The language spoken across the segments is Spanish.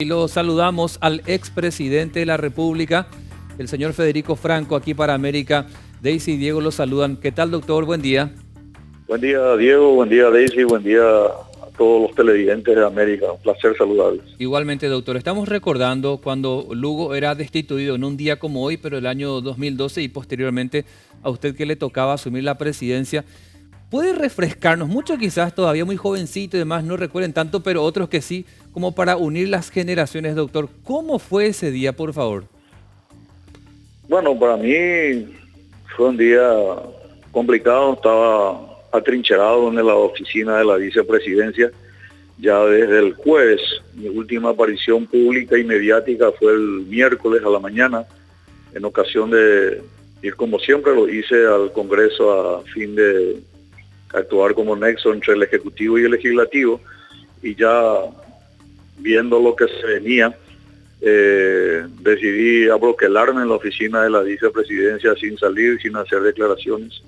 Y lo saludamos al expresidente de la República, el señor Federico Franco, aquí para América. Daisy y Diego lo saludan. ¿Qué tal, doctor? Buen día. Buen día, Diego. Buen día, Daisy. Buen día a todos los televidentes de América. Un placer saludarles. Igualmente, doctor. Estamos recordando cuando Lugo era destituido en un día como hoy, pero el año 2012 y posteriormente a usted que le tocaba asumir la presidencia. ¿Puede refrescarnos? Muchos quizás todavía muy jovencitos y demás no recuerden tanto, pero otros que sí, como para unir las generaciones, doctor. ¿Cómo fue ese día, por favor? Bueno, para mí fue un día complicado. Estaba atrincherado en la oficina de la vicepresidencia ya desde el jueves. Mi última aparición pública y mediática fue el miércoles a la mañana, en ocasión de ir, como siempre lo hice, al Congreso a fin de actuar como nexo entre el Ejecutivo y el Legislativo, y ya viendo lo que se venía, decidí abroquelarme en la oficina de la vicepresidencia sin salir, sin hacer declaraciones.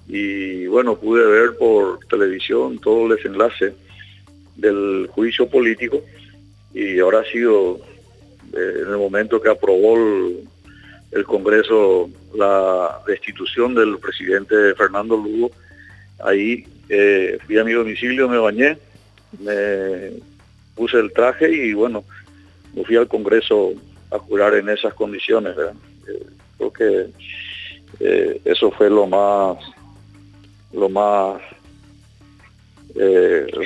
Y bueno, pude ver por televisión todo el desenlace del juicio político, y ahora ha sido en el momento que aprobó el Congreso la destitución del presidente Fernando Lugo. Ahí fui a mi domicilio, me bañé, me puse el traje y bueno, me fui al Congreso a jurar en esas condiciones, ¿verdad? Creo que eso fue lo más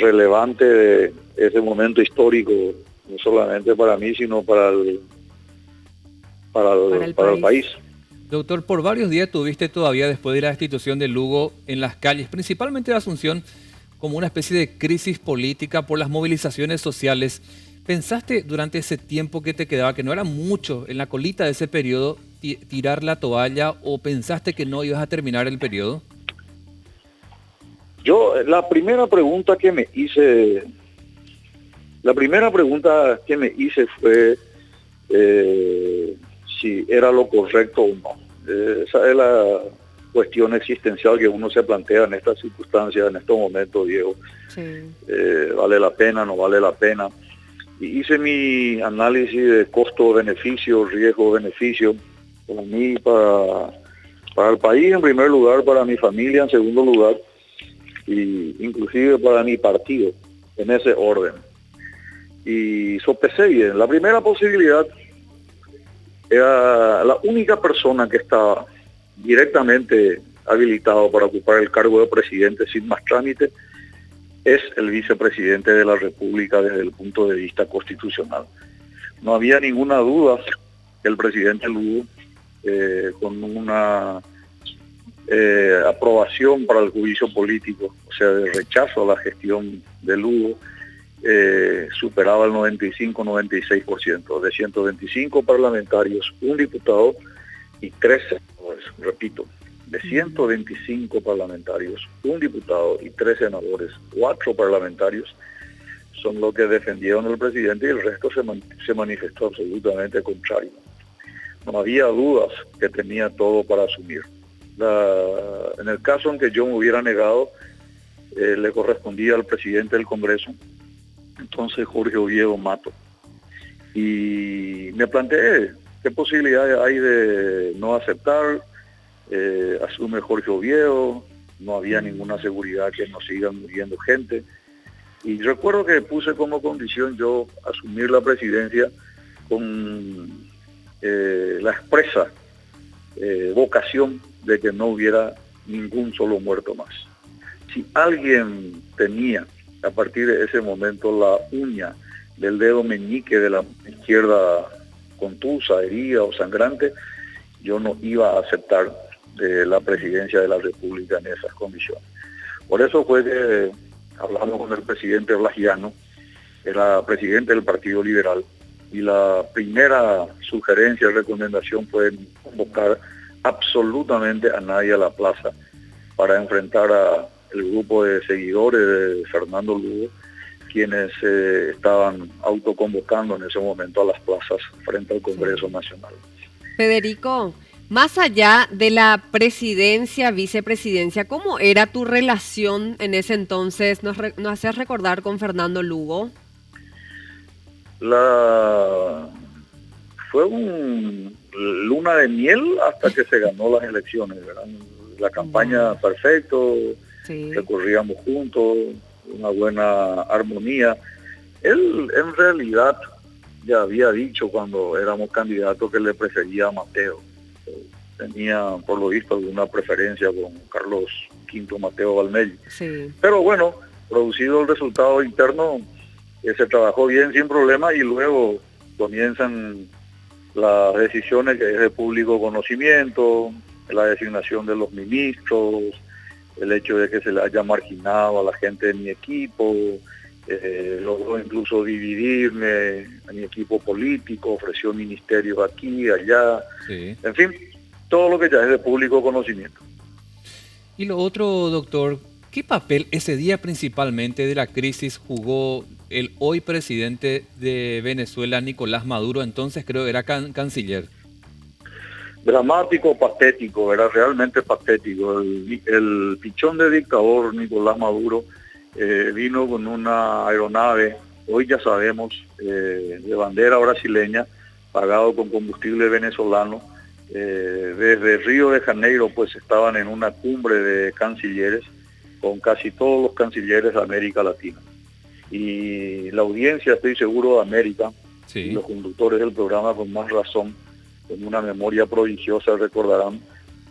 relevante de ese momento histórico, no solamente para mí, sino para el país. Doctor, por varios días tuviste todavía, después de la destitución de Lugo, en las calles, principalmente de Asunción, como una especie de crisis política por las movilizaciones sociales. ¿Pensaste durante ese tiempo que te quedaba, que no era mucho, en la colita de ese periodo, tirar la toalla, o pensaste que no ibas a terminar el periodo? La primera pregunta que me hice fue si era lo correcto o no. Esa es la cuestión existencial que uno se plantea en estas circunstancias, en estos momentos, Diego. Sí. ¿Vale la pena, no vale la pena? Y hice mi análisis de costo-beneficio, riesgo-beneficio, para mí, para el país en primer lugar, para mi familia en segundo lugar, y inclusive para mi partido, en ese orden. Y sopesé bien. La primera posibilidad era la única persona que estaba directamente habilitado para ocupar el cargo de presidente sin más trámite, es el vicepresidente de la República desde el punto de vista constitucional. No había ninguna duda que el presidente Lugo, con una aprobación para el juicio político, o sea, de rechazo a la gestión de Lugo, superaba el 95-96%, de 125 parlamentarios, un diputado y 3 senadores. Repito, de 125 parlamentarios, un diputado y 3 senadores, 4 parlamentarios son los que defendieron al presidente, y el resto se manifestó absolutamente contrario. No había dudas que tenía todo para asumir. En el caso en que yo me hubiera negado, le correspondía al presidente del Congreso, entonces Jorge Oviedo Mato. Y me planteé qué posibilidades hay de no aceptar. Asume Jorge Oviedo, no había ninguna seguridad que nos sigan muriendo gente. Y recuerdo que puse como condición yo asumir la presidencia con la expresa vocación de que no hubiera ningún solo muerto más. Si alguien tenía a partir de ese momento la uña del dedo meñique de la izquierda contusa, herida o sangrante, yo no iba a aceptar la presidencia de la República en esas condiciones. Por eso fue que hablamos con el presidente Blas Llano, era presidente del Partido Liberal, y la primera sugerencia y recomendación fue convocar absolutamente a nadie a la plaza para enfrentar a el grupo de seguidores de Fernando Lugo, quienes estaban autoconvocando en ese momento a las plazas frente al Congreso Nacional. Federico, más allá de la presidencia, vicepresidencia, ¿cómo era tu relación en ese entonces? ¿Nos haces recordar con Fernando Lugo? Fue un luna de miel hasta que se ganó las elecciones, ¿verdad? La campaña perfecto, Sí. recorríamos juntos, una buena armonía. Él en realidad ya había dicho cuando éramos candidatos que le prefería a Mateo. Tenía, por lo visto, alguna preferencia con Carlos V Mateo Valmelli. Sí. Pero bueno, producido el resultado interno, se trabajó bien sin problema y luego comienzan las decisiones que es de público conocimiento, la designación de los ministros, el hecho de que se le haya marginado a la gente de mi equipo, logró incluso dividirme a mi equipo político, ofreció ministerios aquí, allá, Sí. en fin, todo lo que ya es de público conocimiento. Y lo otro, doctor, ¿qué papel ese día principalmente de la crisis jugó el hoy presidente de Venezuela, Nicolás Maduro? Entonces creo que era canciller. Dramático, patético, era realmente patético. El pichón de dictador Nicolás Maduro vino con una aeronave, hoy ya sabemos, de bandera brasileña, pagado con combustible venezolano. Desde Río de Janeiro pues estaban en una cumbre de cancilleres con casi todos los cancilleres de América Latina. Y la audiencia, estoy seguro, de América, Sí. y los conductores del programa con más razón, con una memoria prodigiosa, recordarán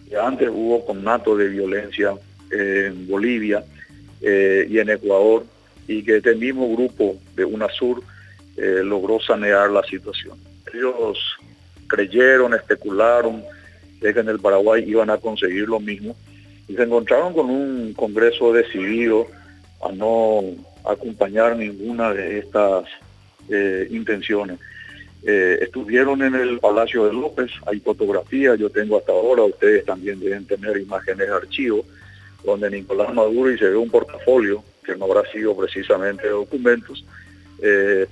que antes hubo conato de violencia en Bolivia y en Ecuador, y que este mismo grupo de UNASUR logró sanear la situación. Ellos creyeron, especularon de que en el Paraguay iban a conseguir lo mismo y se encontraron con un Congreso decidido a no acompañar ninguna de estas intenciones. Estuvieron en el Palacio de López, hay fotografías, yo tengo hasta ahora, ustedes también deben tener imágenes de archivo, donde Nicolás Maduro, y se ve un portafolio, que no habrá sido precisamente de documentos,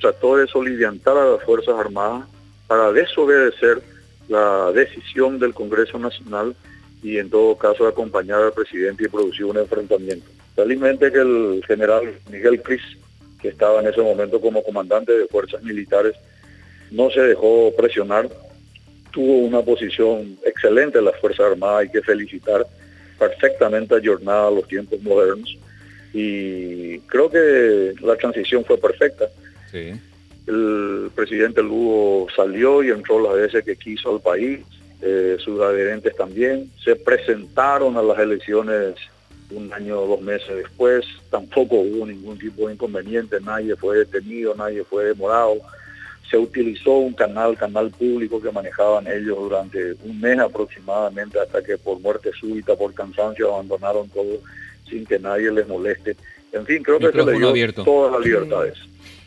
trató de soliviantar a las Fuerzas Armadas para desobedecer la decisión del Congreso Nacional y en todo caso acompañar al presidente y producir un enfrentamiento. Realmente que el general Miguel Cris, que estaba en ese momento como comandante de fuerzas militares, no se dejó presionar, tuvo una posición excelente en las Fuerzas Armadas, hay que felicitar, perfectamente ayornada a los tiempos modernos, y creo que la transición fue perfecta. Sí. El presidente Lugo salió y entró las veces que quiso al país, sus adherentes también, se presentaron a las elecciones un año o 2 meses después, tampoco hubo ningún tipo de inconveniente, nadie fue detenido, nadie fue demorado. Se utilizó un canal público que manejaban ellos durante un mes aproximadamente, hasta que por muerte súbita, por cansancio, abandonaron todo sin que nadie les moleste. En fin, creo que se le dio abierto. todas las libertades.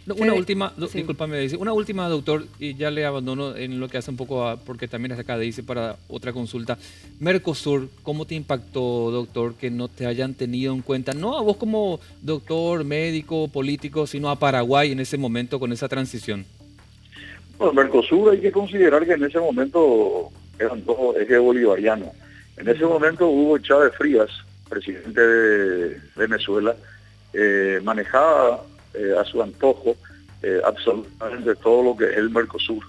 No, Sí, una última, sí. discúlpame, dice, una última, doctor, y ya le abandono en lo que hace un poco, porque también hasta acá dice para otra consulta. Mercosur, ¿cómo te impactó, doctor, que no te hayan tenido en cuenta? No a vos como doctor, médico, político, sino a Paraguay en ese momento con esa transición. Bueno, Mercosur hay que considerar que en ese momento eran dos ejes bolivarianos. En ese momento Hugo Chávez Frías, presidente de Venezuela, manejaba a su antojo absolutamente todo lo que es el Mercosur.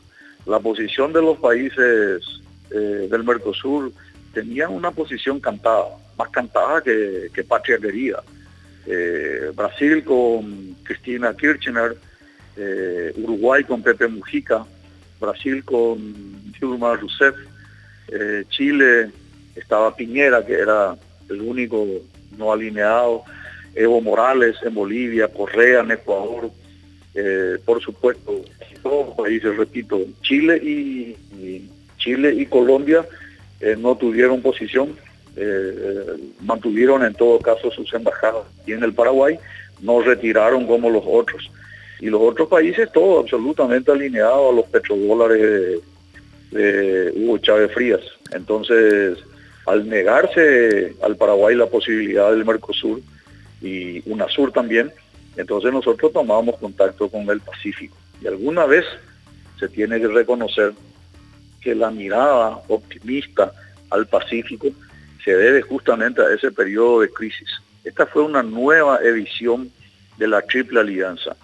La posición de los países del Mercosur tenían una posición cantada, más cantada que patria querida. Brasil con Cristina Kirchner, Uruguay con Pepe Mujica, Brasil con Dilma Rousseff, Chile estaba Piñera, que era el único no alineado, Evo Morales en Bolivia, Correa en Ecuador, por supuesto, todos los países, repito, Chile y Colombia no tuvieron posición, mantuvieron en todo caso sus embajadas, y en el Paraguay no retiraron como los otros. Y los otros países, todo absolutamente alineado a los petrodólares de Hugo Chávez Frías. Entonces, al negarse al Paraguay la posibilidad del Mercosur y UNASUR también, entonces nosotros tomamos contacto con el Pacífico. Y alguna vez se tiene que reconocer que la mirada optimista al Pacífico se debe justamente a ese periodo de crisis. Esta fue una nueva edición de la Triple Alianza.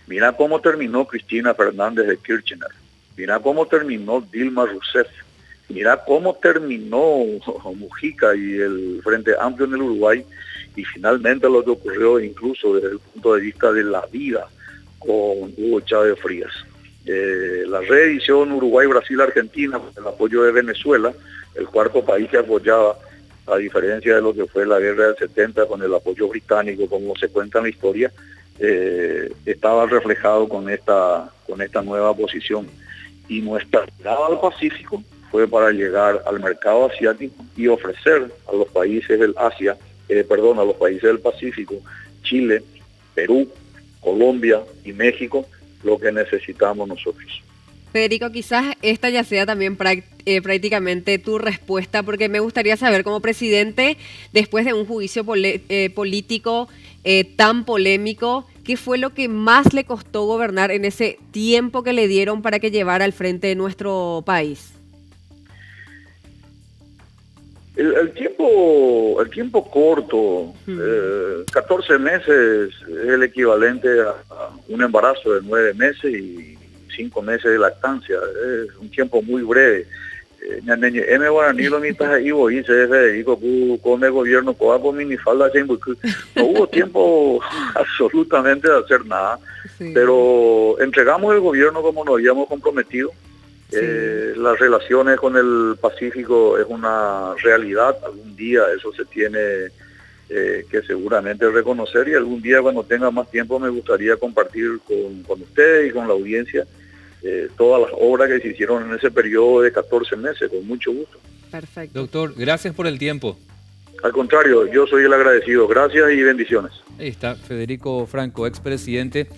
Mira cómo terminó Cristina Fernández de Kirchner. Mira cómo terminó Dilma Rousseff. Mira cómo terminó Mujica y el Frente Amplio en el Uruguay. Y finalmente lo que ocurrió incluso desde el punto de vista de la vida con Hugo Chávez Frías. La reedición Uruguay-Brasil-Argentina, con el apoyo de Venezuela, el cuarto país que apoyaba, a diferencia de lo que fue la guerra del 70 con el apoyo británico, como se cuenta en la historia, estaba reflejado con esta nueva posición. Y nuestra llegada al Pacífico fue para llegar al mercado asiático y ofrecer a los países del a los países del Pacífico, Chile, Perú, Colombia y México, lo que necesitamos nosotros. Federico, quizás esta ya sea también prácticamente tu respuesta, porque me gustaría saber, como presidente, después de un juicio político tan polémico, ¿qué fue lo que más le costó gobernar en ese tiempo que le dieron para que llevara al frente de nuestro país? El tiempo corto, 14 meses es el equivalente a un embarazo de 9 meses y 5 meses de lactancia. Es un tiempo muy breve. M. Guaraní mi Ivo y se Federico con el gobierno con minifalda no hubo tiempo absolutamente de hacer nada, sí. Pero entregamos el gobierno como nos habíamos comprometido. Sí. Las relaciones con el Pacífico es una realidad. Algún día eso se tiene que seguramente reconocer, y algún día cuando tenga más tiempo me gustaría compartir con ustedes y con la audiencia todas las obras que se hicieron en ese periodo de 14 meses, con mucho gusto. Perfecto. Doctor, gracias por el tiempo. Al contrario, yo soy el agradecido. Gracias y bendiciones. Ahí está Federico Franco, expresidente